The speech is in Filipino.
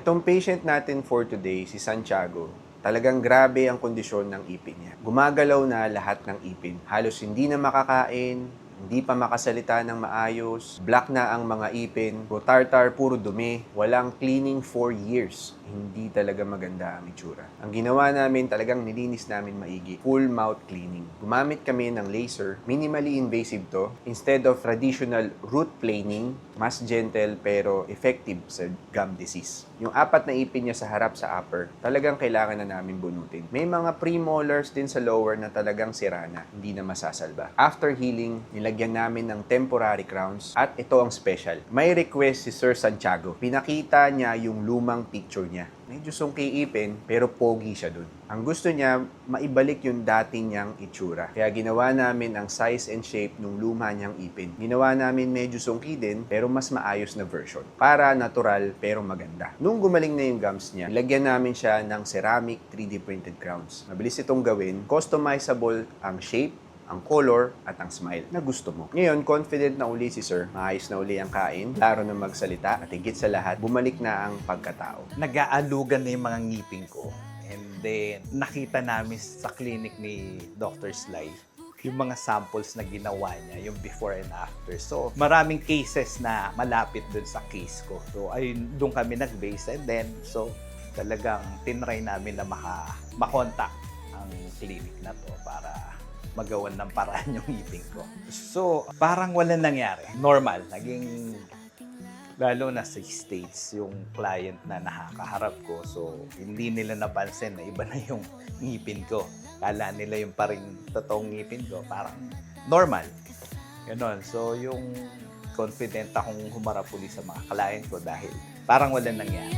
Itong patient natin for today, si Santiago, talagang grabe ang kondisyon ng ipin niya. Gumagalaw na lahat ng ipin. Halos hindi na makakain, hindi pa makasalita ng maayos, black na ang mga ipin, tartar, puro dumi, walang cleaning for years. Hindi talaga maganda ang itsura. Ang ginawa namin, talagang nilinis namin maigi. Full mouth cleaning. Gumamit kami ng laser. Minimally invasive to. Instead of traditional root planing, mas gentle pero effective sa gum disease. Yung 4 na ipin niya sa harap sa upper, talagang kailangan na namin bunutin. May mga premolars din sa lower na talagang sira na, hindi na masasalba. After healing, nilagyan namin ng temporary crowns at ito ang special. May request si Sir Santiago. Pinakita niya yung lumang picture niya. Medyo sungki ipin, pero pogi siya dun. Ang gusto niya, maibalik yung dating niyang itsura. Kaya ginawa namin ang size and shape ng luma niyang ipin. Ginawa namin medyo sungki din, pero mas maayos na version. Para natural, pero maganda. Nung gumaling na yung gums niya, nilagyan namin siya ng ceramic 3D printed crowns. Mabilis itong gawin. Customizable ang shape, ang color, at ang smile na gusto mo. Ngayon, confident na uli si Sir. Maayos na uli ang kain, klaro na magsalita, at higit sa lahat, bumalik na ang pagkatao. Nag-aalugan na yung mga ngipin ko. And then, nakita namin sa clinic ni Dr. Sly yung mga samples na ginawa niya, yung before and after. So, maraming cases na malapit dun sa case ko. So, ayun, dun kami nag-base. And then, so, talagang tinry namin na makontak ang clinic na to para magawan ng paraan yung ngipin ko. So, parang walang nangyari. Normal. Naging, lalo na sa States, yung client na nakakaharap ko. So, hindi nila napansin na iba na yung ngipin ko. Kala nila yung paring totoong ngipin ko. Parang normal. Ganon. So, yung confident akong humarap uli sa mga client ko dahil parang walang nangyari.